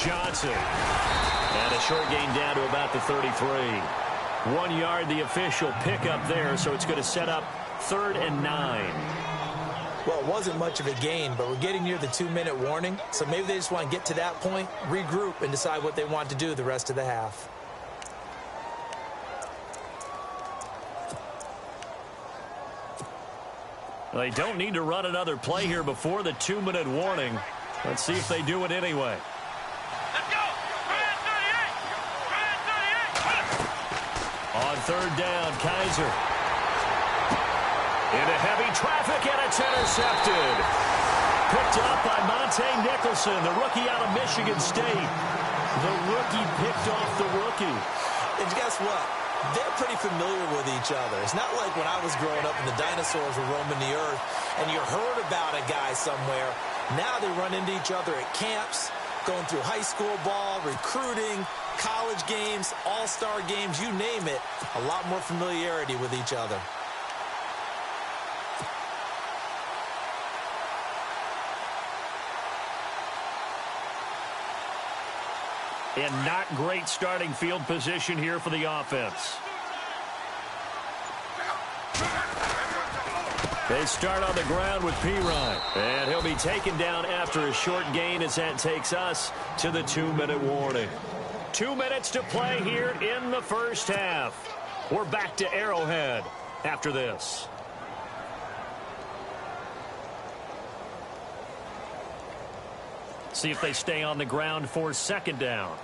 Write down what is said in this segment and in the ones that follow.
Johnson. And a short gain down to about the 33. 1 yard, the official pickup there, so it's going to set up 3rd and 9. Well, it wasn't much of a gain, but we're getting near the 2-minute warning, so maybe they just want to get to that point, regroup, and decide what they want to do the rest of the half. They don't need to run another play here before the 2-minute warning. Let's see if they do it anyway. Let's go! On 3rd down, Kaiser. Into heavy traffic, and it's intercepted. Picked up by Monte Nicholson, the rookie out of Michigan State. The rookie picked off the rookie. And guess what? They're pretty familiar with each other. It's not like when I was growing up and the dinosaurs were roaming the earth and you heard about a guy somewhere. Now they run into each other at camps, going through high school ball, recruiting, college games, all-star games, you name it. A lot more familiarity with each other. And not great starting field position here for the offense. They start on the ground with Pirine. And he'll be taken down after a short gain as that takes us to the 2-minute warning. 2 minutes to play here in the first half. We're back to Arrowhead after this. See if they stay on the ground for 2nd down.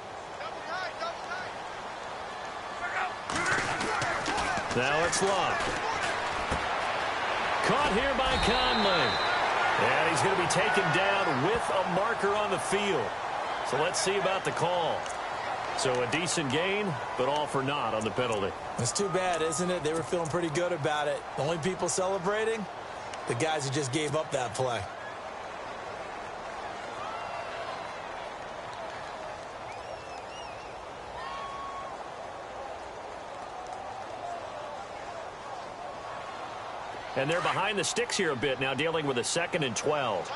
Now it's Locke. Caught here by Conley. And he's going to be taken down with a marker on the field. So let's see about the call. So a decent gain, but all for naught on the penalty. It's too bad, isn't it? They were feeling pretty good about it. The only people celebrating, the guys who just gave up that play. And they're behind the sticks here a bit now, dealing with a 2nd and 12.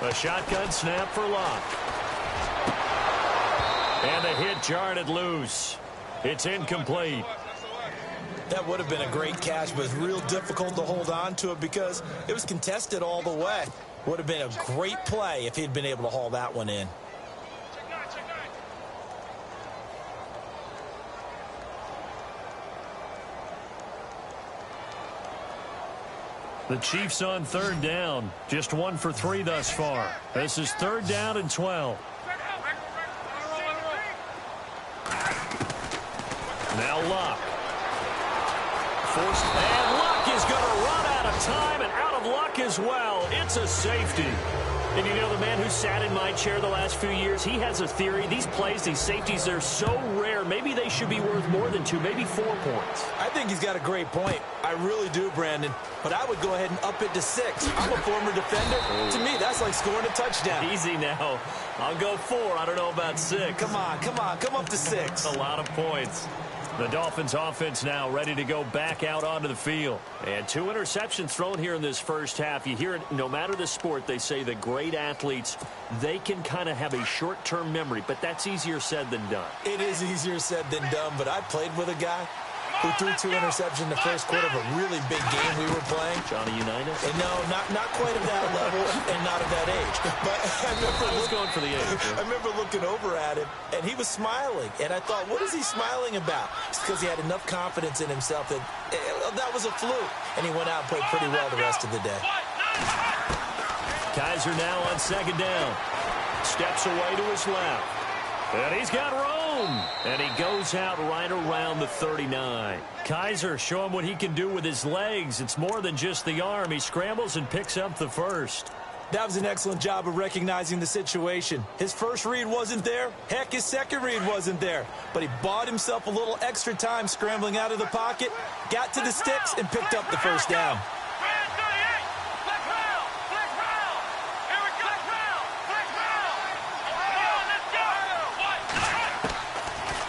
A shotgun snap for Locke. And the hit jarred it loose. It's incomplete. That would have been a great catch, but it's real difficult to hold on to it because it was contested all the way. Would have been a great play if he'd been able to haul that one in. The Chiefs on 3rd down. Just 1 for 3 thus far. This is 3rd down and 12. Now Locke. Forced, and Locke is going to run out of time and out of luck as well. It's a safety. And you know, the man who sat in my chair the last few years, he has a theory. These plays, these safeties, they're so rare. Maybe they should be worth more than 2, maybe 4 points. I think he's got a great point. I really do, Brandon. But I would go ahead and up it to 6. I'm a former defender. To me, that's like scoring a touchdown. Easy now. I'll go 4. I don't know about 6. Come on. Come up to 6. A lot of points. The Dolphins offense now ready to go back out onto the field. And 2 interceptions thrown here in this first half. You hear it, no matter the sport, they say the great athletes, they can kind of have a short-term memory, but that's easier said than done. It is easier said than done, but I played with a guy who threw 2 interceptions in the first quarter of a really big game we were playing. Johnny Unitas? And no, not quite at that level and not at that age. But I was going for the age. I remember looking over at him, and he was smiling. And I thought, what is he smiling about? It's because he had enough confidence in himself that that was a fluke. And he went out and played pretty well the rest of the day. Kaiser now on 2nd down. Steps away to his left. And he's got room. And he goes out right around the 39. Kaiser showing what he can do with his legs. It's more than just the arm. He scrambles and picks up the first. That was an excellent job of recognizing the situation. His first read wasn't there. Heck, his second read wasn't there. But he bought himself a little extra time scrambling out of the pocket, got to the sticks, and picked up the first down.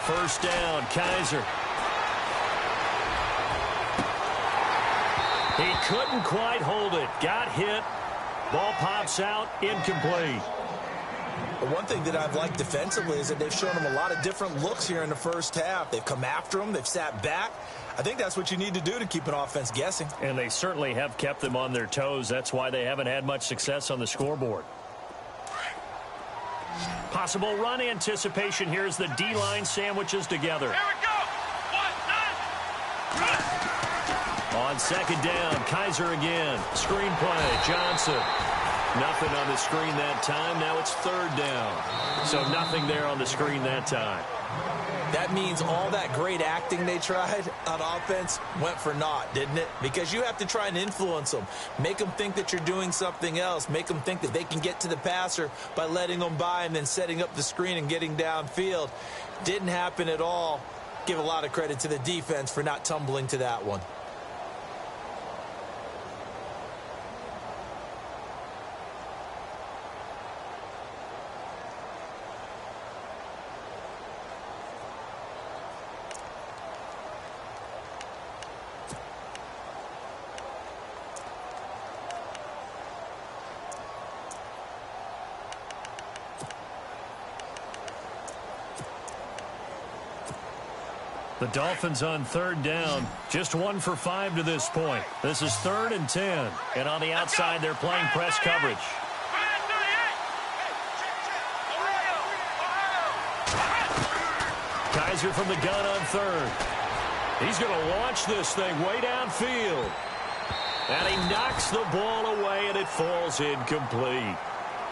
First down, Kaiser. He couldn't quite hold it. Got hit. Ball pops out. Incomplete. One thing that I've liked defensively is that they've shown him a lot of different looks here in the first half. They've come after him. They've sat back. I think that's what you need to do to keep an offense guessing. And they certainly have kept them on their toes. That's why they haven't had much success on the scoreboard. Possible run anticipation here as the D-line sandwiches together. Here we go. 1, 9, run. On second down, Kaiser again. Screen play, Johnson. Nothing on the screen that time. Now it's third down. So nothing there on the screen that time. That means all that great acting they tried on offense went for naught, didn't it? Because you have to try and influence them. Make them think that you're doing something else. Make them think that they can get to the passer by letting them by and then setting up the screen and getting downfield. Didn't happen at all. Give a lot of credit to the defense for not tumbling to that one. The Dolphins on third down. Just 1 for 5 to this point. This is 3rd and 10. And on the outside, they're playing press coverage. Kaiser from the gun on third. He's going to launch this thing way downfield. And he knocks the ball away, and it falls incomplete.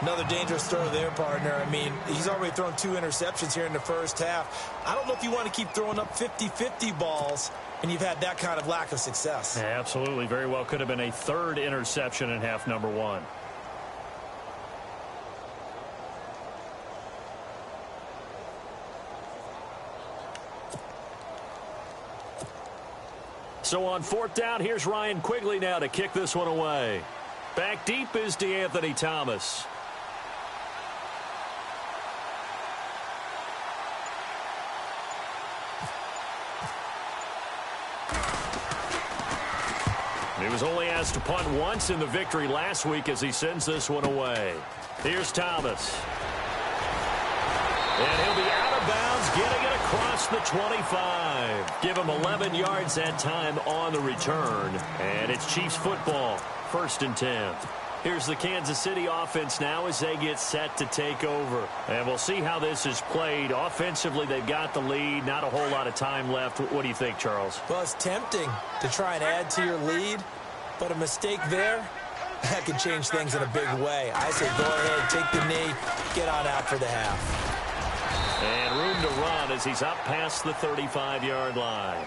Another dangerous throw there, partner. I mean, he's already thrown 2 interceptions here in the first half. I don't know if you want to keep throwing up 50-50 balls, and you've had that kind of lack of success. Yeah, absolutely. Very well could have been a 3rd interception in half number 1. So on 4th down, here's Ryan Quigley now to kick this one away. Back deep is DeAnthony Thomas. He was only asked to punt once in the victory last week as he sends this one away. Here's Thomas. And he'll be out of bounds, getting it across the 25. Give him 11 yards that time on the return. And it's Chiefs football, 1st and 10. Here's the Kansas City offense now as they get set to take over. And we'll see how this is played. Offensively, they've got the lead. Not a whole lot of time left. What do you think, Charles? Well, it's tempting to try and add to your lead, but a mistake there, that could change things in a big way. I say go ahead, take the knee, get on out for the half. And room to run as he's up past the 35-yard line.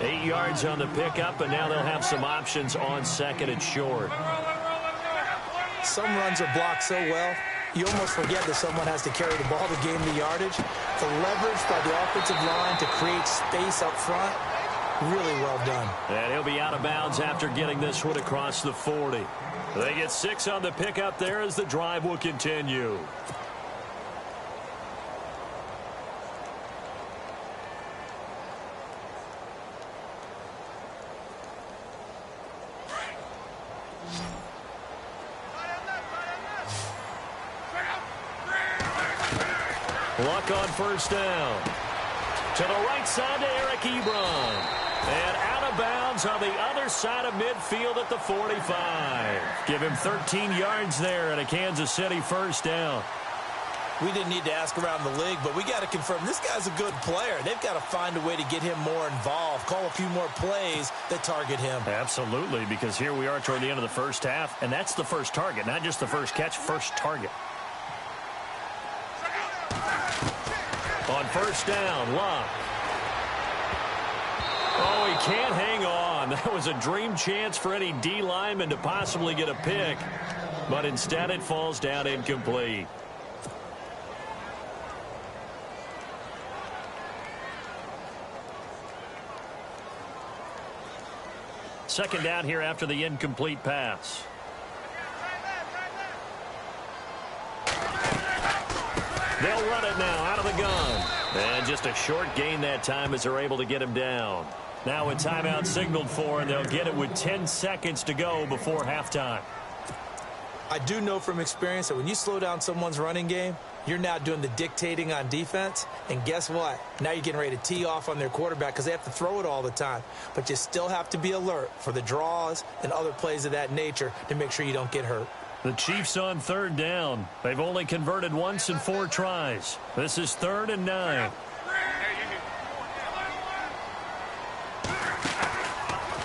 8 yards on the pickup, and now they'll have some options on 2nd and short. Some runs are blocked so well, you almost forget that someone has to carry the ball to gain the yardage. The leverage by the offensive line to create space up front, really well done. And he'll be out of bounds after getting this one across the 40. They get 6 on the pickup there as the drive will continue. Luck on 1st down. To the right side to Eric Ebron. And out of bounds on the other side of midfield at the 45. Give him 13 yards there and a Kansas City 1st down. We didn't need to ask around the league, but we got to confirm this guy's a good player. They've got to find a way to get him more involved, call a few more plays that target him. Absolutely, because here we are toward the end of the first half, and that's the first target, not just the first catch, first target. On 1st down, Luck. Oh, he can't hang on. That was a dream chance for any D lineman to possibly get a pick, but instead it falls down incomplete. Second down here after the incomplete pass. They'll run it now out of the gun. And just a short gain that time as they're able to get him down. Now a timeout signaled for, and they'll get it with 10 seconds to go before halftime. I do know from experience that when you slow down someone's running game, you're now doing the dictating on defense. And guess what? Now you're getting ready to tee off on their quarterback because they have to throw it all the time. But you still have to be alert for the draws and other plays of that nature to make sure you don't get hurt. The Chiefs on third down. They've only converted once in 4 tries. This is 3rd and 9.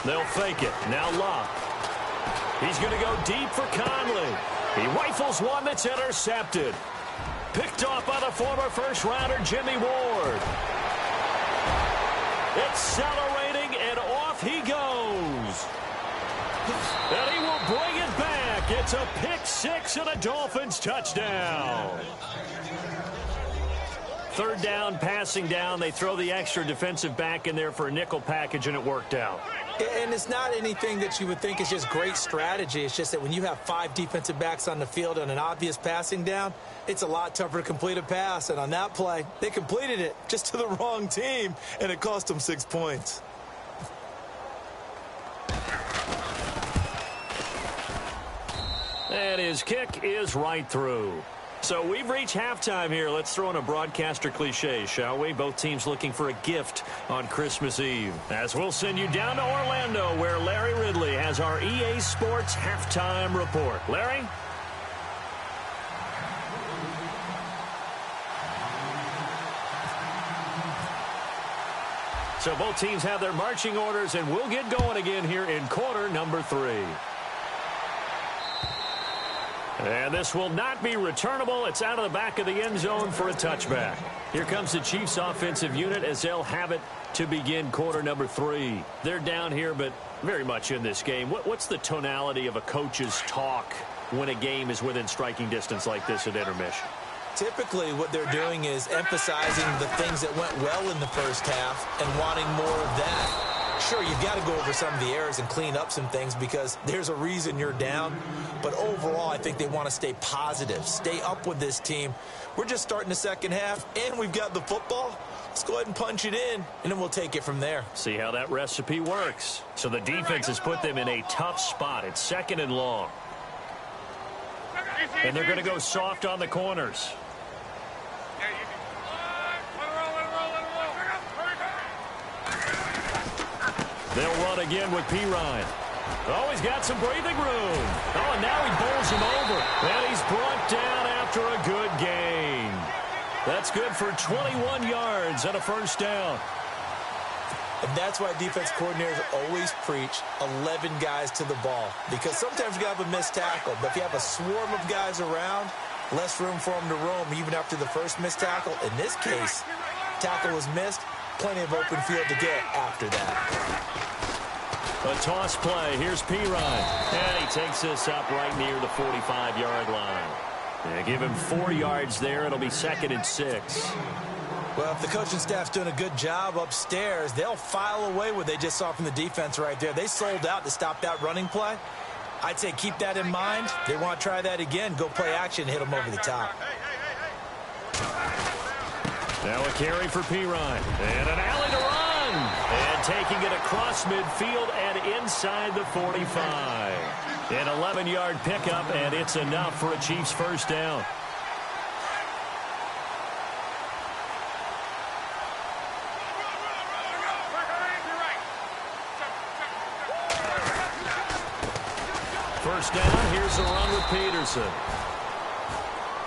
They'll fake it. Now Locke. He's going to go deep for Conley. He rifles one that's intercepted. Picked off by the former first-rounder Jimmy Ward. Accelerating, and off he goes. And he will bring it back. It's a pick six and a Dolphins touchdown. 3rd down, passing down. They throw the extra defensive back in there for a nickel package, and it worked out. And it's not anything that you would think is just great strategy. It's just that when you have 5 defensive backs on the field on an obvious passing down, it's a lot tougher to complete a pass. And on that play, they completed it just to the wrong team, and it cost them 6 points. And his kick is right through. So we've reached halftime here. Let's throw in a broadcaster cliche, shall we? Both teams looking for a gift on Christmas Eve. As we'll send you down to Orlando, where Larry Ridley has our EA Sports halftime report. Larry? So both teams have their marching orders, and we'll get going again here in quarter number 3. And this will not be returnable. It's out of the back of the end zone for a touchback. Here comes the Chiefs offensive unit as they'll have it to begin quarter number 3. They're down here, but very much in this game. What's the tonality of a coach's talk when a game is within striking distance like this at intermission? Typically, what they're doing is emphasizing the things that went well in the first half and wanting more of that. Sure, you've got to go over some of the errors and clean up some things because there's a reason you're down. But overall, I think they want to stay positive, stay up with this team. We're just starting the second half, and we've got the football. Let's go ahead and punch it in, and then we'll take it from there. See how that recipe works. So the defense has put them in a tough spot. It's 2nd and long. And they're going to go soft on the corners. They'll run again with Pirine. Oh, he's got some breathing room. Oh, and now he bowls him over. And he's brought down after a good gain. That's good for 21 yards and a first down. And that's why defense coordinators always preach 11 guys to the ball. Because sometimes you have a missed tackle. But if you have a swarm of guys around, less room for them to roam even after the first missed tackle. In this case, tackle was missed. Plenty of open field to get after that. A toss play. Here's Pirine. And he takes this up right near the 45-yard line. Yeah, give him 4 yards there. It'll be 2nd and 6. Well, if the coaching staff's doing a good job upstairs, they'll file away what they just saw from the defense right there. They sold out to stop that running play. I'd say keep that in mind. They want to try that again. Go play action, hit them over the top. Now a carry for Pirine. And an alley to run. And taking it across midfield and inside the 45. An 11-yard pickup, and it's enough for a Chiefs first down. First down, here's a run with Peterson.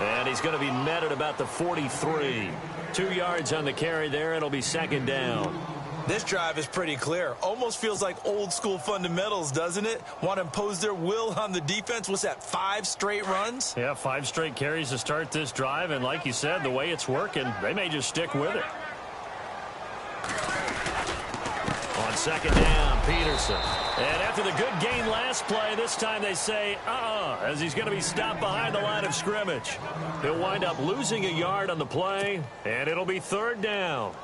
And he's going to be met at about the 43. 2 yards on the carry there. It'll be 2nd down. This drive is pretty clear. Almost feels like old school fundamentals, doesn't it? Want to impose their will on the defense. What's that, 5 straight runs? Yeah, 5 straight carries to start this drive. And like you said, the way it's working, they may just stick with it. On 2nd down, Peterson. And after the good gain last play, this time they say, as he's going to be stopped behind the line of scrimmage. He'll wind up losing a yard on the play, and it'll be 3rd down.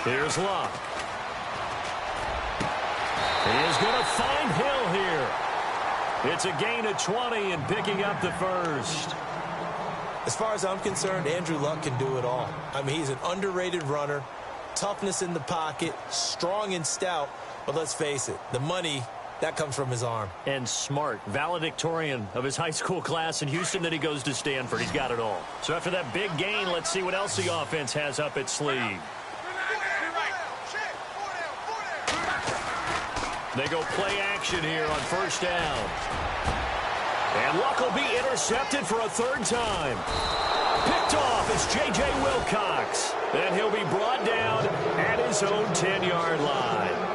Here's Luck. He is going to find Hill here. It's a gain of 20 and picking up the first. As far as I'm concerned, Andrew Luck can do it all. I mean, he's an underrated runner, toughness in the pocket, strong and stout. But let's face it, the money, that comes from his arm. And smart, valedictorian of his high school class in Houston. Then he goes to Stanford. He's got it all. So after that big gain, let's see what else the offense has up its sleeve. They go play action here on first down. And Luck will be intercepted for a third time. Picked off is J.J. Wilcox. And he'll be brought down at his own 10-yard line.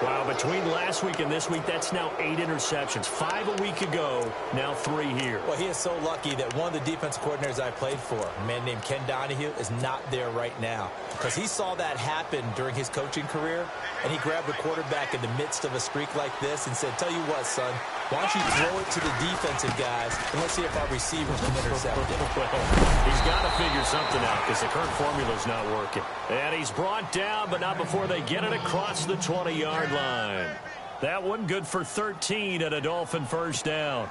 Wow, between last week and this week, that's now 8 interceptions. 5 a week ago, now 3 here. Well, he is so lucky that one of the defensive coordinators I played for, a man named Ken Donahue, is not there right now. Because he saw that happen during his coaching career, and he grabbed the quarterback in the midst of a streak like this and said, tell you what, son, why don't you throw it to the defensive guys, and let's see if our receivers can intercept it. He's got to figure something out because the current formula's not working. And he's brought down, but not before they get it across the 20-yard line. That one good for 13 at a Dolphin first down.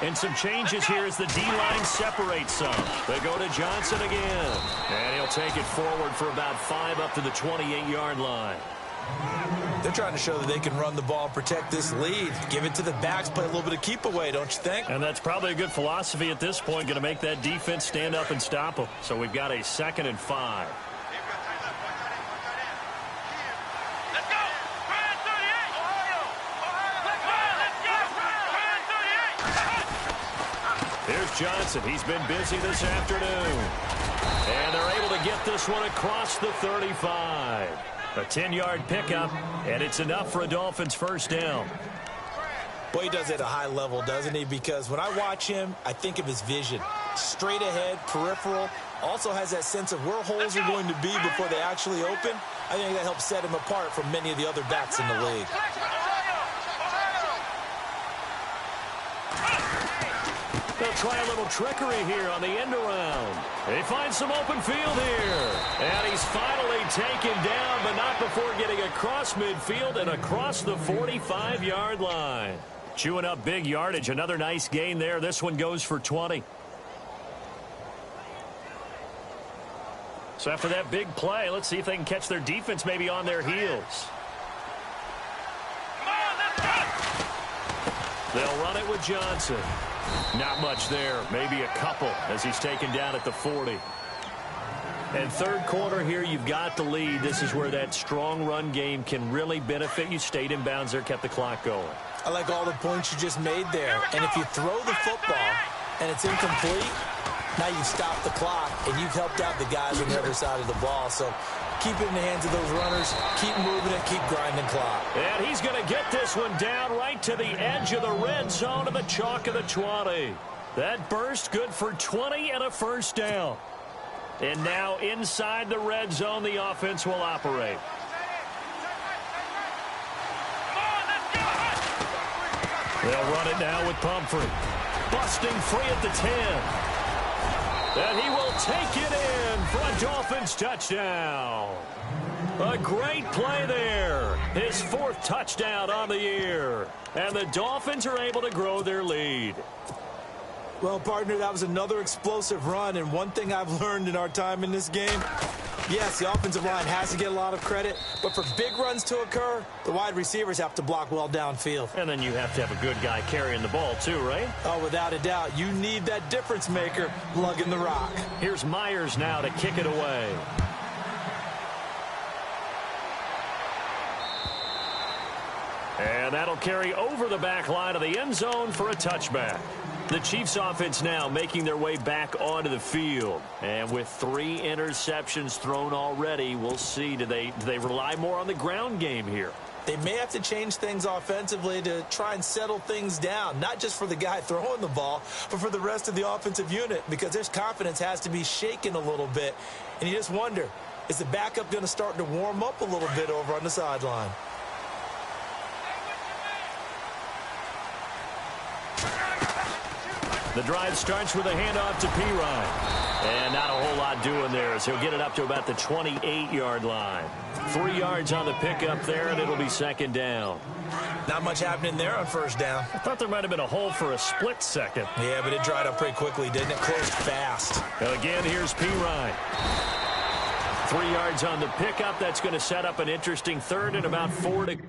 And some changes here as the D-line separates some. They go to Johnson again. And he'll take it forward for about 5 up to the 28-yard line. They're trying to show that they can run the ball and protect this lead. Give it to the backs, play a little bit of keep away, don't you think? And that's probably a good philosophy at this point, going to make that defense stand up and stop them. So we've got a 2nd and 5. Here's Johnson. He's been busy this afternoon. And they're able to get this one across the 35. A 10-yard pickup, and it's enough for a Dolphins first down. Boy, he does it at a high level, doesn't he? Because when I watch him, I think of his vision. Straight ahead, peripheral. Also has that sense of where holes are going to be before they actually open. I think that helps set him apart from many of the other backs in the league. They'll try a little trickery here on the end around. They find some open field here. And he's finally taken down, but not before getting across midfield and across the 45-yard line. Chewing up big yardage. Another nice gain there. This one goes for 20. So after that big play, let's see if they can catch their defense maybe on their heels. They'll run it with Johnson. Not much there, maybe a couple as he's taken down at the 40. And third quarter here, you've got the lead. This is where that strong run game can really benefit you. Stayed in bounds there, kept the clock going. I like all the points you just made there. And if you throw the football and it's incomplete, now you've stopped the clock and you've helped out the guys on the other side of the ball. So keep it in the hands of those runners. Keep moving it. Keep grinding clock. And he's going to get this one down right to the edge of the red zone of the chalk of the 20. That burst good for 20 and a first down. And now inside the red zone, the offense will operate. They'll run it now with Pumphrey. Busting free at the 10. And he will take it in for a Dolphins touchdown. A great play there. His 4th touchdown on the year. And the Dolphins are able to grow their lead. Well, partner, that was another explosive run. And one thing I've learned in our time in this game, yes, the offensive line has to get a lot of credit. But for big runs to occur, the wide receivers have to block well downfield. And then you have to have a good guy carrying the ball too, right? Oh, without a doubt. You need that difference maker lugging the rock. Here's Myers now to kick it away. And that'll carry over the back line of the end zone for a touchback. The Chiefs offense now making their way back onto the field. And with 3 interceptions thrown already, we'll see. Do they rely more on the ground game here? They may have to change things offensively to try and settle things down, not just for the guy throwing the ball, but for the rest of the offensive unit, because their confidence has to be shaken a little bit. And you just wonder, is the backup going to start to warm up a little bit over on the sideline? The drive starts with a handoff to Pirine. And not a whole lot doing there as he'll get it up to about the 28-yard line. 3 yards on the pickup there, and it'll be second down. Not much happening there on first down. I thought there might have been a hole for a split second. Yeah, but it dried up pretty quickly, didn't it? Closed fast. Now again, here's Pirine. 3 yards on the pickup. That's going to set up an interesting third and about 4 to go.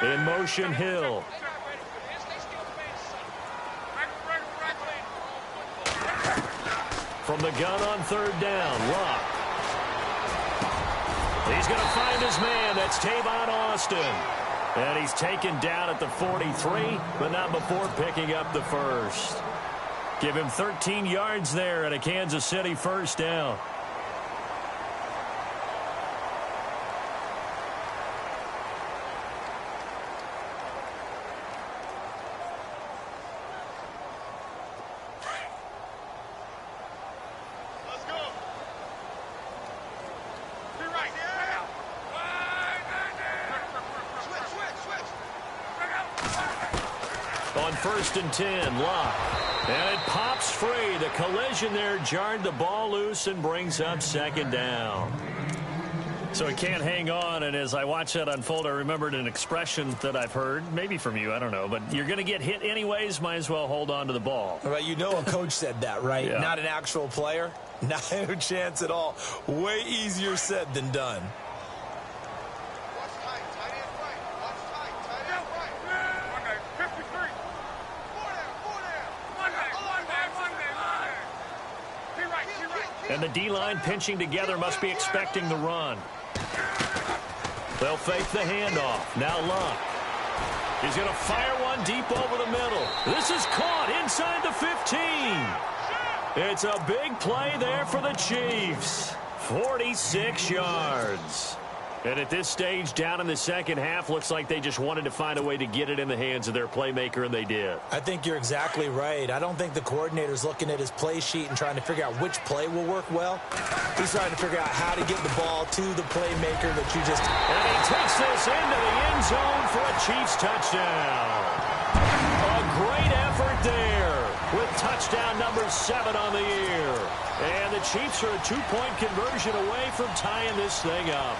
In motion, Hill. From the gun on third down, Luck. He's going to find his man. That's Tavon Austin. And he's taken down at the 43, but not before picking up the first. Give him 13 yards there at a Kansas City first down. On 1st and 10, Luck. And it pops free. The collision there jarred the ball loose and brings up second down. So he can't hang on, and as I watched that unfold, I remembered an expression that I've heard, maybe from you, I don't know, but you're going to get hit anyways, might as well hold on to the ball. Right, you know a coach said that, right? Yeah. Not an actual player. No chance at all. Way easier said than done. And the D-line pinching together must be expecting the run. They'll fake the handoff. Now Luck. He's going to fire one deep over the middle. This is caught inside the 15. It's a big play there for the Chiefs. 46 yards. And at this stage, down in the second half, looks like they just wanted to find a way to get it in the hands of their playmaker, and they did. I think you're exactly right. I don't think the coordinator's looking at his play sheet and trying to figure out which play will work well. He's trying to figure out how to get the ball to the playmaker that you just... And he takes this into the end zone for a Chiefs touchdown. A great effort there with touchdown number 7 on the year. And the Chiefs are a 2-point conversion away from tying this thing up.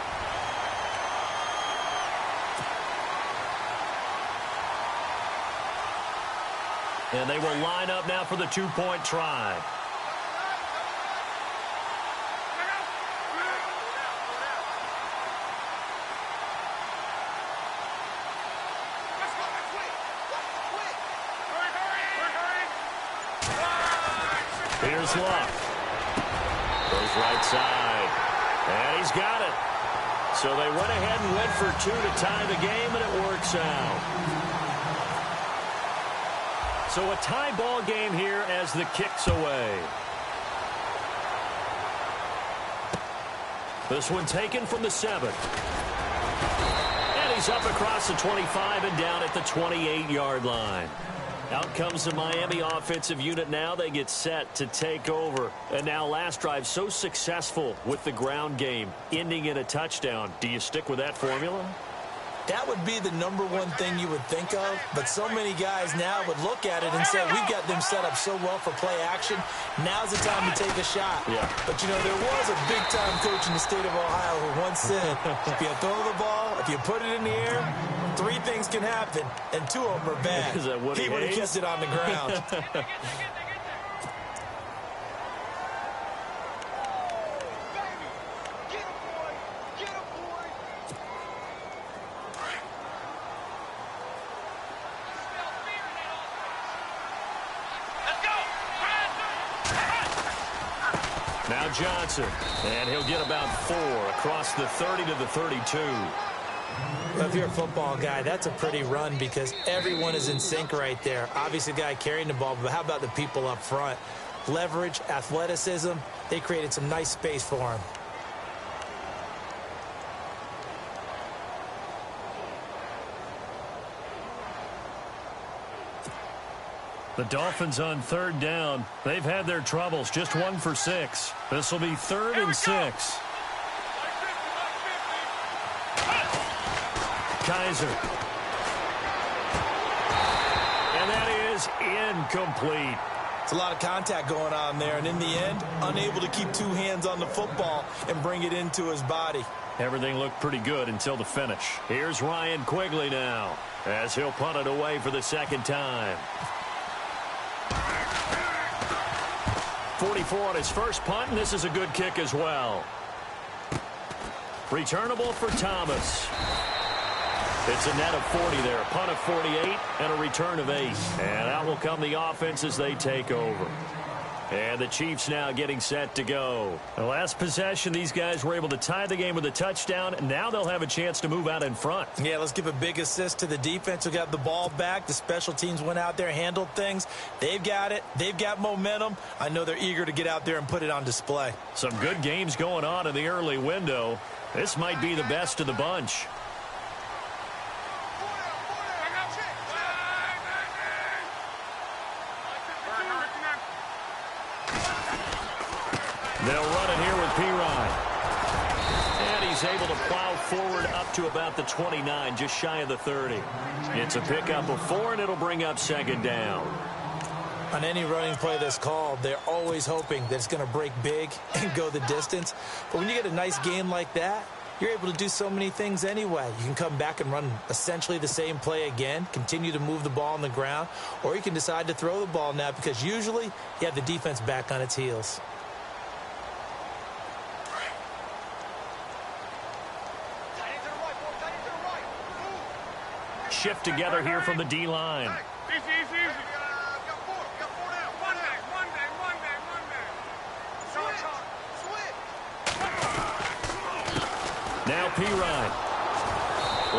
And they will line up now for the 2-point try. Here's Luck. Goes right side. And he's got it. So they went ahead and went for 2 to tie the game, and it works out. So a tie ball game here as the kick's away. This one taken from the 7. And he's up across the 25 and down at the 28-yard line. Out comes the Miami offensive unit now. They get set to take over. And now last drive so successful with the ground game, ending in a touchdown. Do you stick with that formula? That would be the number one thing you would think of, but so many guys now would look at it and say, we've got them set up so well for play action, now's the time to take a shot. Yeah. But, you know, there was a big-time coach in the state of Ohio who once said, if you throw the ball, if you put it in the air, 3 things can happen, and 2 of them are bad. Is that Woody He would have Hayes? kept it on the ground. Now Johnson, and he'll get about 4 across the 30 to the 32. Well, if you're a football guy, that's a pretty run because everyone is in sync right there. Obviously, the guy carrying the ball, but how about the people up front? Leverage, athleticism, they created some nice space for him. The Dolphins on 3rd down. They've had their troubles. Just 1 for 6. This will be 3rd and 6. Kaiser. And that is incomplete. It's a lot of contact going on there, and in the end, unable to keep 2 hands on the football and bring it into his body. Everything looked pretty good until the finish. Here's Ryan Quigley now as he'll punt it away for the 2nd time. 44 on his first punt, and this is a good kick as well. Returnable for Thomas. It's a net of 40 there. A punt of 48 and a return of 8. And out will come the offense as they take over. And the Chiefs now getting set to go. The last possession, these guys were able to tie the game with a touchdown. Now they'll have a chance to move out in front. Yeah, let's give a big assist to the defense who got the ball back. The special teams went out there, handled things. They've got it. They've got momentum. I know they're eager to get out there and put it on display. Some good games going on in the early window. This might be the best of the bunch. They'll run it here with P-Ryan. And he's able to plow forward up to about the 29, just shy of the 30. It's a pickup of 4, and it'll bring up 2nd down. On any running play that's called, they're always hoping that it's going to break big and go the distance. But when you get a nice game like that, you're able to do so many things anyway. You can come back and run essentially the same play again, continue to move the ball on the ground, or you can decide to throw the ball now because usually you have the defense back on its heels. Shift together here from the D-line. Easy. Got 4 now. Monday. Now P-Ryan.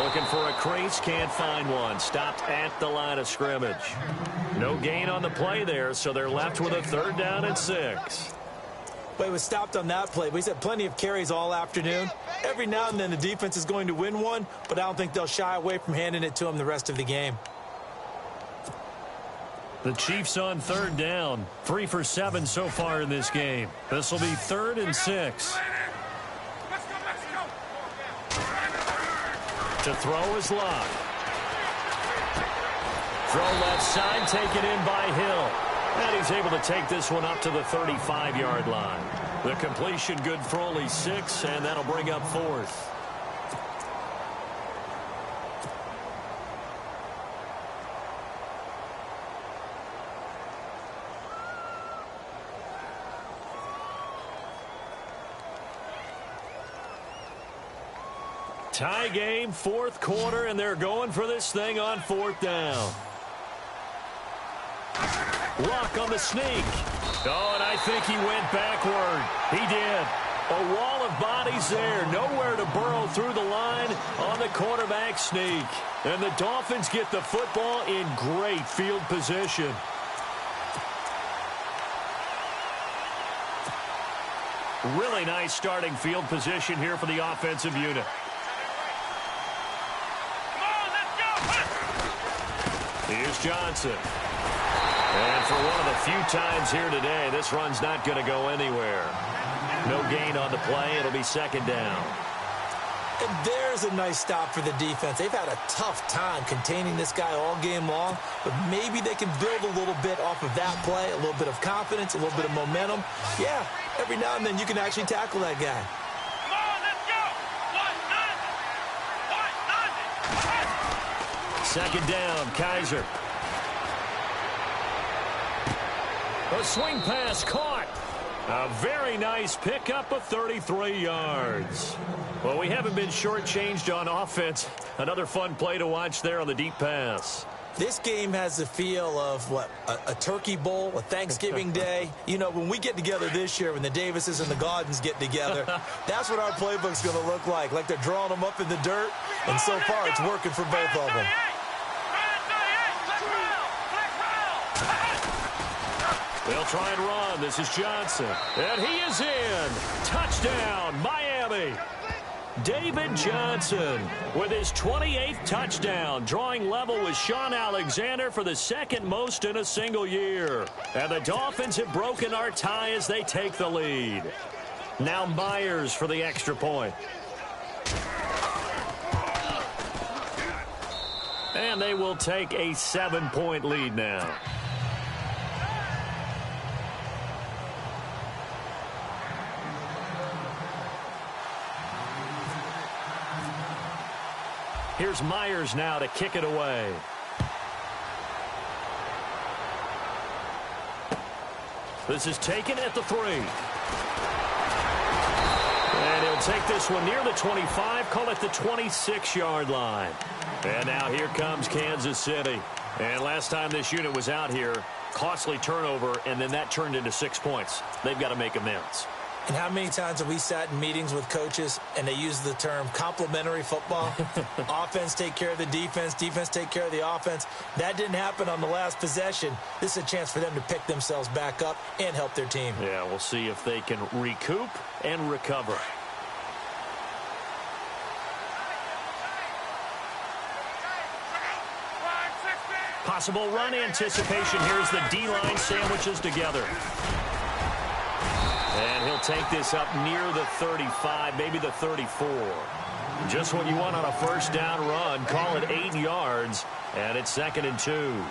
Looking for a crease, can't find one. Stopped at the line of scrimmage. No gain on the play there, so they're left with a 3rd down and 6. Well, he was stopped on that play, but he's had plenty of carries all afternoon. Every now and then the defense is going to win one, but I don't think they'll shy away from handing it to him the rest of the game. The Chiefs on 3rd down. 3 for 7 so far in this game. This will be 3rd and 6. Let's go. To throw is Locke. Throw left side, taken in by Hill. And he's able to take this one up to the 35-yard line. The completion good for only 6, and that'll bring up 4th. Tie game, 4th quarter, and they're going for this thing on 4th down. Luck on the sneak. Oh, and I think he went backward. He did. A wall of bodies there. Nowhere to burrow through the line on the quarterback sneak. And the Dolphins get the football in great field position. Really nice starting field position here for the offensive unit. Here's Johnson. And for one of the few times here today, this run's not going to go anywhere. No gain on the play. It'll be second down. And there's a nice stop for the defense. They've had a tough time containing this guy all game long, but maybe they can build a little bit off of that play, a little bit of confidence, a little bit of momentum. Yeah, every now and then you can actually tackle that guy. Come on, let's go. Second down, Kaiser. A swing pass caught. A very nice pickup of 33 yards. Well, we haven't been shortchanged on offense. Another fun play to watch there on the deep pass. This game has the feel of, what, a turkey bowl, a Thanksgiving day. You know, when we get together this year, when the Davises and the Gaudens get together, that's what our playbook's going to look like they're drawing them up in the dirt. And so far, it's working for both of them. They'll try and run. This is Johnson. And he is in. Touchdown, Miami. David Johnson with his 28th touchdown, drawing level with Sean Alexander for the second most in a single year. And the Dolphins have broken our tie as they take the lead. Now Myers for the extra point. And they will take a 7-point lead now. Here's Myers now to kick it away. This is taken at the 3. And he'll take this one near the 25, call it the 26-yard line. And now here comes Kansas City. And last time this unit was out here, costly turnover, and then that turned into 6 points. They've got to make amends. And how many times have we sat in meetings with coaches and they use the term complementary football? Offense take care of the defense, defense take care of the offense. That didn't happen on the last possession. This is a chance for them to pick themselves back up and help their team. Yeah, we'll see if they can recoup and recover. Possible run anticipation. Here's the D-line sandwiches together. And he'll take this up near the 35, maybe the 34. Just what you want on a first down run. Call it 8 yards, and it's 2nd and 2.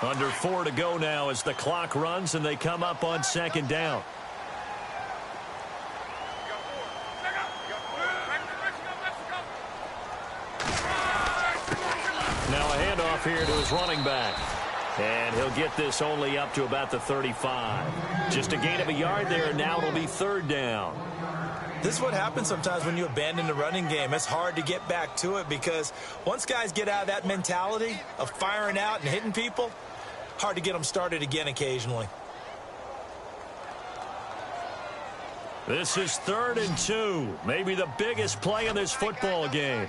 Under 4 to go now as the clock runs and they come up on 2nd down. Now a handoff here to his running back. And he'll get this only up to about the 35. Just a gain of a yard there, and now it'll be 3rd down. This is what happens sometimes when you abandon the running game. It's hard to get back to it because once guys get out of that mentality of firing out and hitting people, hard to get them started again occasionally. This is 3rd and 2. Maybe the biggest play in this football game.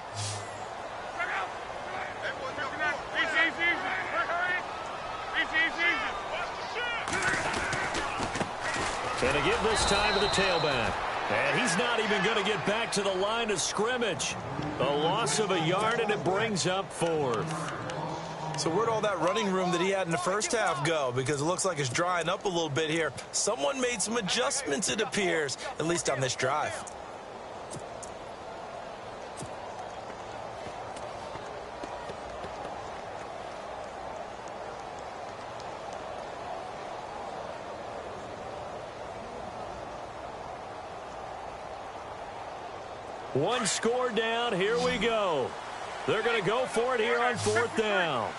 And to give this time to the tailback. And he's not even going to get back to the line of scrimmage. A loss of a yard, and it brings up 4th. So where'd all that running room that he had in the first half go? Because it looks like it's drying up a little bit here. Someone made some adjustments, it appears, at least on this drive. One score down. Here we go. They're going to go for it here on 4th down.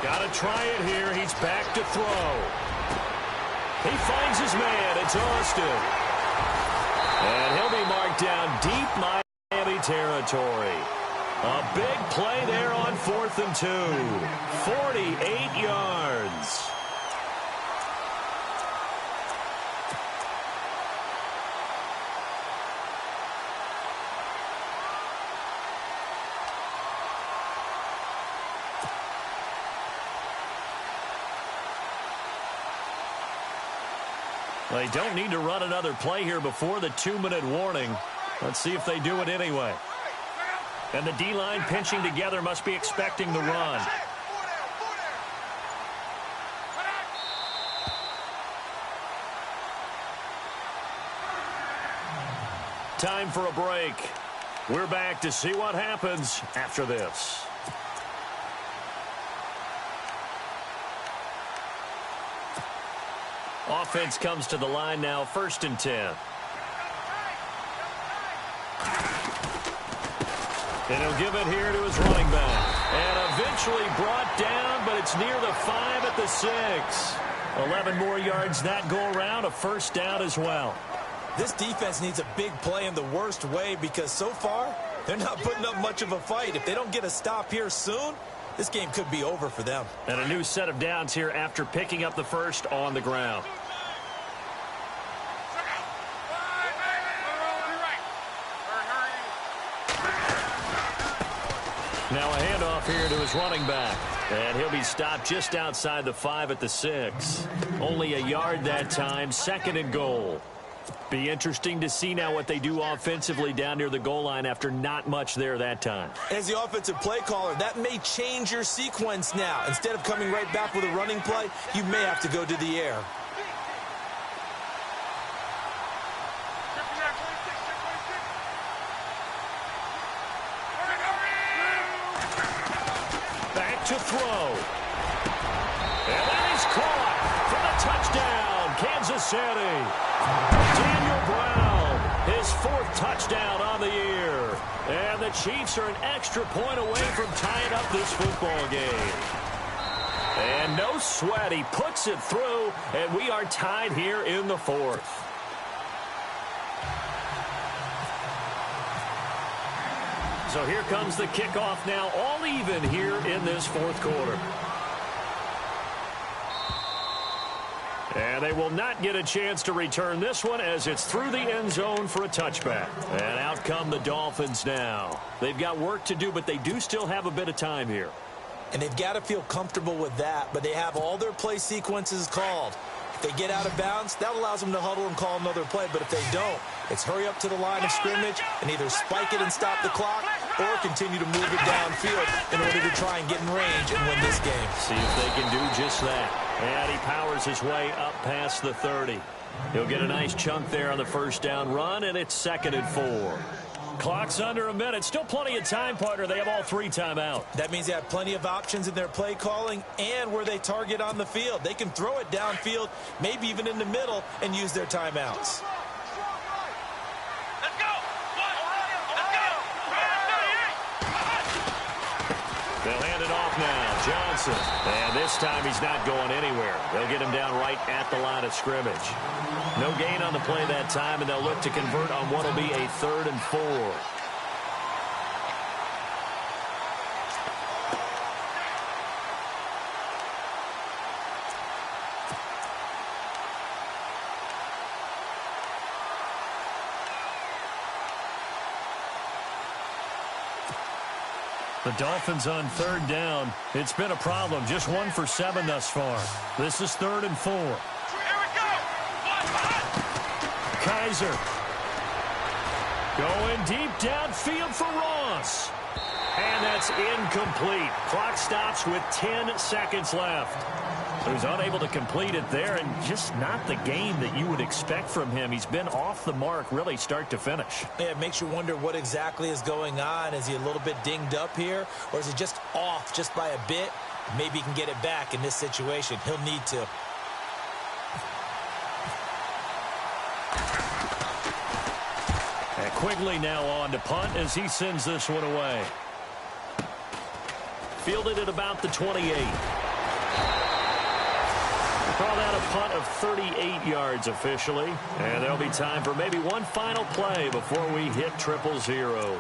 Got to try it here. He's back to throw. He finds his man. It's Austin. And he'll be marked down deep Miami territory. A big play there on 4th and 2. 48 yards. They don't need to run another play here before the 2-minute warning. Let's see if they do it anyway. And the D-line pinching together must be expecting the run. Time for a break. We're back to see what happens after this. Offense comes to the line now, 1st and 10. And he'll give it here to his running back. And eventually brought down, but it's near the 5 at the 6. 11 more yards that go around, a 1st down as well. This defense needs a big play in the worst way because so far, they're not putting up much of a fight. If they don't get a stop here soon, this game could be over for them. And a new set of downs here after picking up the 1st on the ground. Now a handoff here to his running back. And he'll be stopped just outside the 5 at the 6. Only a yard that time, 2nd and goal. Be interesting to see now what they do offensively down near the goal line after not much there that time. As the offensive play caller, that may change your sequence now. Instead of coming right back with a running play, you may have to go to the air. Back to throw. And that is caught for the touchdown, Kansas City. Daniel Brown, his 4th touchdown on the year. And the Chiefs are an extra point away from tying up this football game. And no sweat, he puts it through, and we are tied here in the 4th. So here comes the kickoff now, all even here in this 4th quarter. And they will not get a chance to return this one as it's through the end zone for a touchback. And out come the Dolphins now. They've got work to do, but they do still have a bit of time here. And they've got to feel comfortable with that, but they have all their play sequences called. If they get out of bounds, that allows them to huddle and call another play. But if they don't, it's hurry up to the line of scrimmage and either spike it and stop the clock or continue to move it downfield in order to try and get in range and win this game. See if they can do just that. And he powers his way up past the 30. He'll get a nice chunk there on the 1st down run, and it's 2nd and 4. Clock's under a minute. Still plenty of time, partner. They have all 3 timeout. That means they have plenty of options in their play calling and where they target on the field. They can throw it downfield, maybe even in the middle, and use their timeouts. Let's go! Let's go! They'll hand it off now. Johnson. And this time he's not going anywhere. They'll get him down right at the line of scrimmage. No gain on the play that time, and they'll look to convert on what will be a 3rd and 4. The Dolphins on 3rd down. It's been a problem. Just 1 for 7 thus far. This is 3rd and 4. Here we go! Kaiser. Going deep downfield for Ross. And that's incomplete. Clock stops with 10 seconds left. He was unable to complete it there, and just not the game that you would expect from him. He's been off the mark really start to finish. Yeah, it makes you wonder what exactly is going on. Is he a little bit dinged up here, or is he just off just by a bit? Maybe he can get it back in this situation. He'll need to. And Quigley now on to punt as he sends this one away. Fielded at about the 28. Call that a punt of 38 yards officially. And there'll be time for maybe one final play before we hit triple zeros.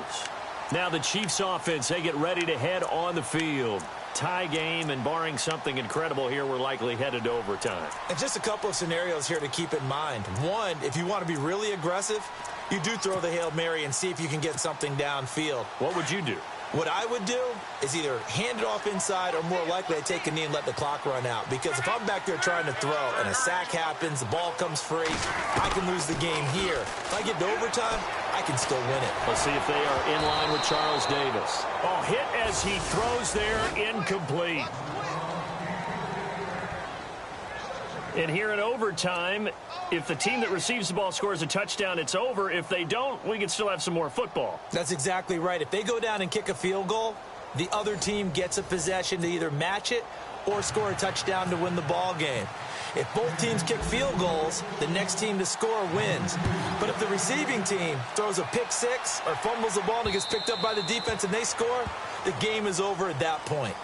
Now the Chiefs offense, they get ready to head on the field. Tie game, and barring something incredible here, we're likely headed to overtime. And just a couple of scenarios here to keep in mind. One, if you want to be really aggressive, you do throw the Hail Mary and see if you can get something downfield. What would you do? What I would do is either hand it off inside or more likely I take a knee and let the clock run out. Because if I'm back there trying to throw and a sack happens, the ball comes free, I can lose the game here. If I get to overtime, I can still win it. Let's see if they are in line with Charles Davis. Oh, hit as he throws there, incomplete. And here in overtime, if the team that receives the ball scores a touchdown, it's over. If they don't, we can still have some more football. That's exactly right. If they go down and kick a field goal, the other team gets a possession to either match it or score a touchdown to win the ball game. If both teams kick field goals, the next team to score wins. But if the receiving team throws a pick six or fumbles the ball and it gets picked up by the defense and they score, the game is over at that point.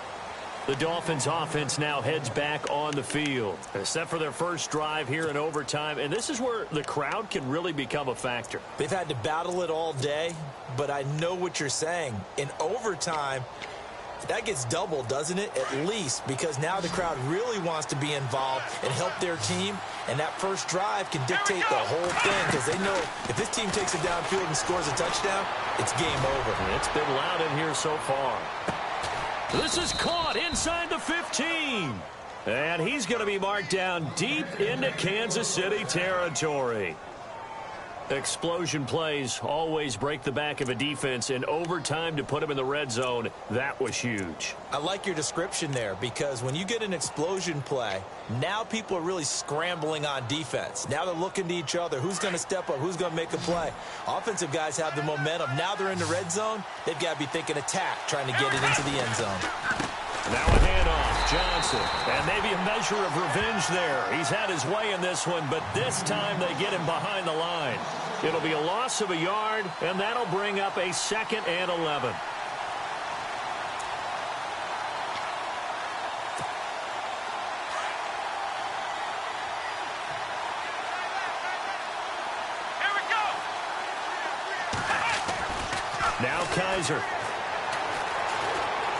The Dolphins offense now heads back on the field. They're set for their first drive here in overtime, and this is where the crowd can really become a factor. They've had to battle it all day, but I know what you're saying. In overtime, that gets doubled, doesn't it? At least, because now the crowd really wants to be involved and help their team, and that first drive can dictate the whole thing because they know if this team takes it downfield and scores a touchdown, it's game over. And it's been loud in here so far. This is caught inside the 15. And he's going to be marked down deep into Kansas City territory. Explosion plays always break the back of a defense. In overtime to put him in the red zone, that was huge. I like your description there because when you get an explosion play, now people are really scrambling on defense. Now they're looking to each other. Who's going to step up? Who's going to make a play? Offensive guys have the momentum. Now they're in the red zone. They've got to be thinking attack, trying to get it into the end zone. Now a handoff, Johnson, and maybe a measure of revenge there. He's had his way in this one, but this time they get him behind the line. It'll be a loss of a yard, and that'll bring up a 2nd and 11. Here we go. Now Kaiser.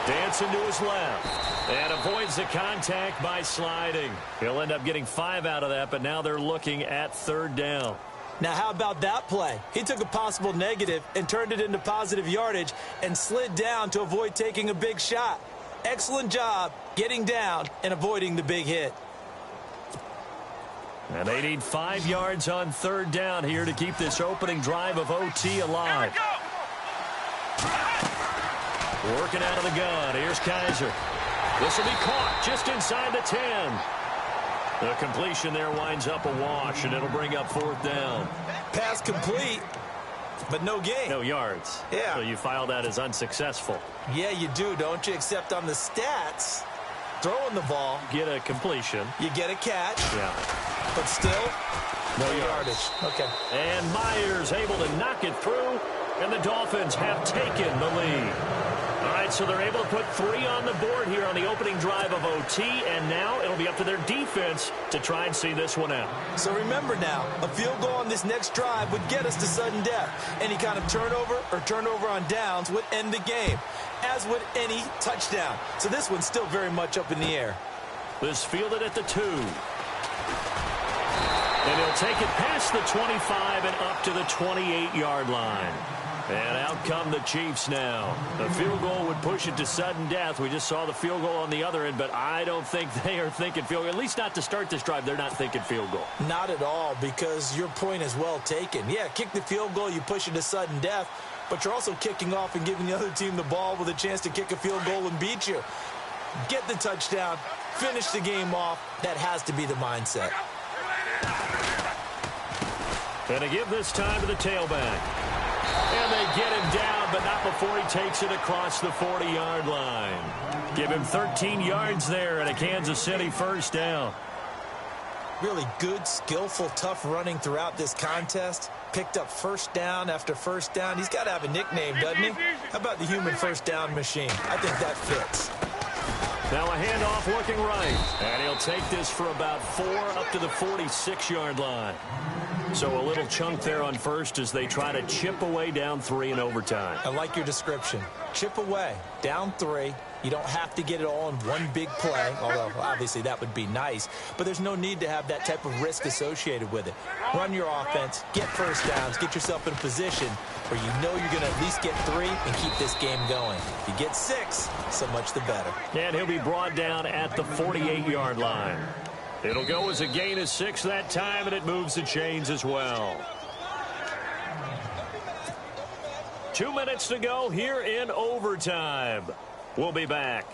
Dancing to his left. And avoids the contact by sliding. He'll end up getting 5 out of that, but now they're looking at 3rd down. Now, how about that play? He took a possible negative and turned it into positive yardage and slid down to avoid taking a big shot. Excellent job getting down and avoiding the big hit. And they need 5 yards on 3rd down here to keep this opening drive of OT alive. Working out of the gun. Here's Kaiser. This will be caught just inside the 10. The completion there winds up a wash, and it'll bring up 4th down. Pass complete, but no gain. No yards. Yeah. So you file that as unsuccessful. Yeah, you do, don't you? Except on the stats, throwing the ball, Get a completion. you get a catch, Yeah. but still, No yardage. Okay. And Myers able to knock it through, and the Dolphins have taken the lead. All right, so they're able to put 3 on the board here on the opening drive of OT, and now it'll be up to their defense to try and see this one out. So remember now, a field goal on this next drive would get us to sudden death. Any kind of turnover or turnover on downs would end the game, as would any touchdown. So this one's still very much up in the air. This fielded at the 2. And he'll take it past the 25 and up to the 28-yard line. And out come the Chiefs now. The field goal would push it to sudden death. We just saw the field goal on the other end, but I don't think they are thinking field goal. At least not to start this drive. They're not thinking field goal. Not at all, because your point is well taken. Yeah, kick the field goal, you push it to sudden death, but you're also kicking off and giving the other team the ball with a chance to kick a field goal and beat you. Get the touchdown, finish the game off. That has to be the mindset. And to give this time to the tailback. And they get him down, but not before he takes it across the 40-yard line. Give him 13 yards there and a Kansas City 1st down. Really good, skillful, tough running throughout this contest. Picked up 1st down after 1st down. He's got to have a nickname, doesn't he? How about the human 1st down machine? I think that fits. Now a handoff looking right. And he'll take this for about 4 up to the 46-yard line. So a little chunk there on 1st as they try to chip away down 3 in overtime. I like your description. Chip away, down 3, You don't have to get it all in one big play, although obviously that would be nice, but there's no need to have that type of risk associated with it. Run your offense, get first downs, get yourself in a position where you know you're going to at least get 3 and keep this game going. If you get 6, so much the better. And he'll be brought down at the 48-yard line. It'll go as a gain of 6 that time, and it moves the chains as well. 2 minutes to go here in overtime. We'll be back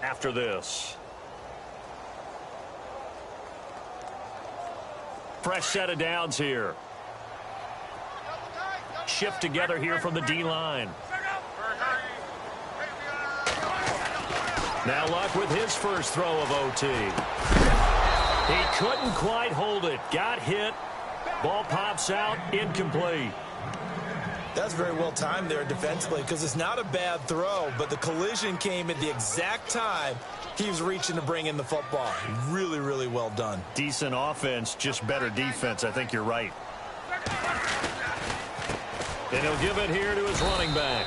after this. Fresh set of downs here. Shift together here from the D-line. Now Luck with his first throw of OT. He couldn't quite hold it. Got hit. Ball pops out. Incomplete. That's very well timed there defensively because it's not a bad throw, but the collision came at the exact time he was reaching to bring in the football. Really, really well done. Decent offense, just better defense. I think you're right. And he'll give it here to his running back.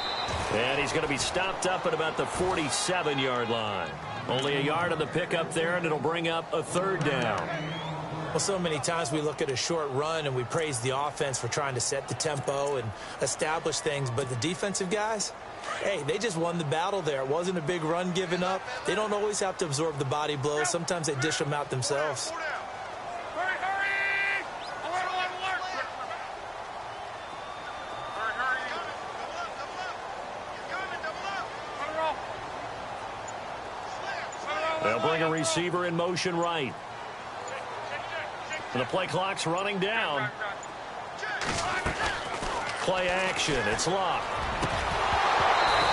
And he's going to be stopped up at about the 47-yard line. Only a yard on the pickup there, and it'll bring up a 3rd down. Well, so many times we look at a short run and we praise the offense for trying to set the tempo and establish things, but the defensive guys, hey, they just won the battle there. It wasn't a big run given up. They don't always have to absorb the body blows. Sometimes they dish them out themselves. They'll bring a receiver in motion right. And the play clock's running down. Play action. It's Luck.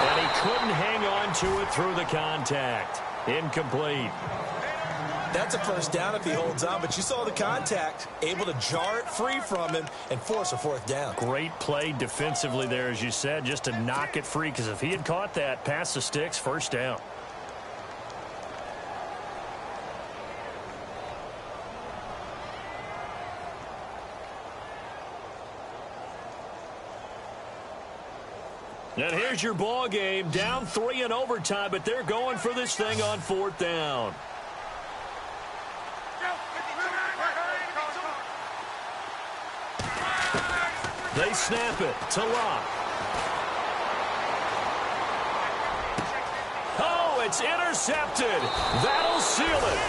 And he couldn't hang on to it through the contact. Incomplete. That's a first down if he holds on, but you saw the contact. Able to jar it free from him and force a 4th down. Great play defensively there, as you said, just to knock it free, because if he had caught that, past the sticks, first down. And here's your ball game. Down 3 in overtime, but they're going for this thing on 4th down. They snap it to Luck. Oh, it's intercepted. That'll seal it.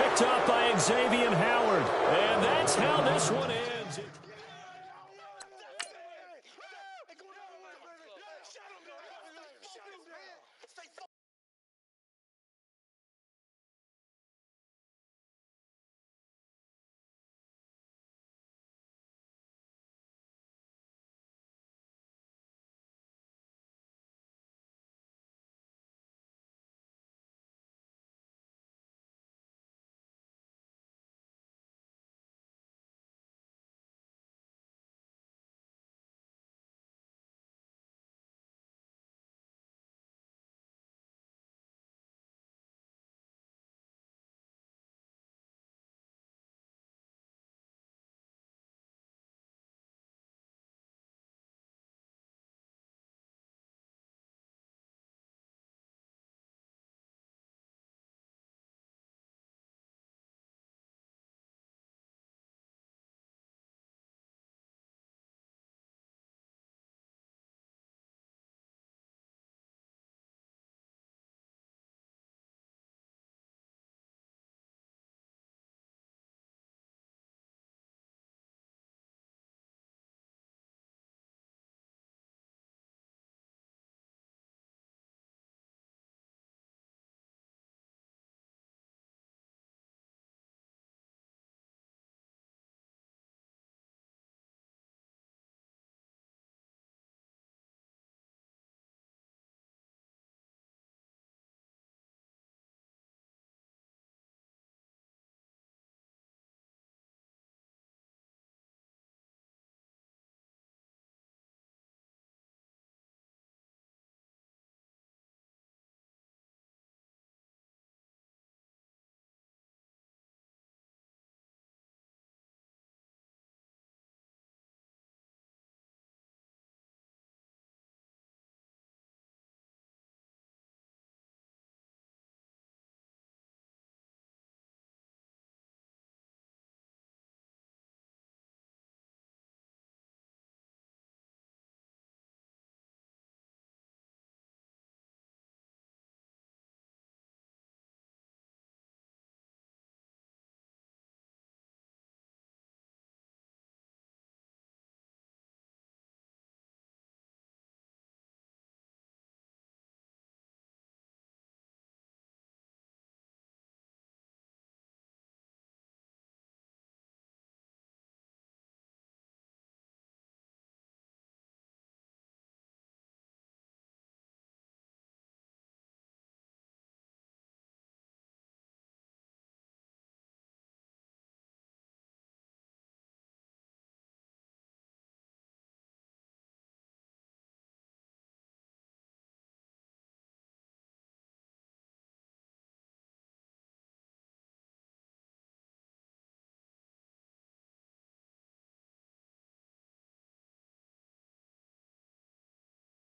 Picked up by Xavier Howard. And that's how this one ends.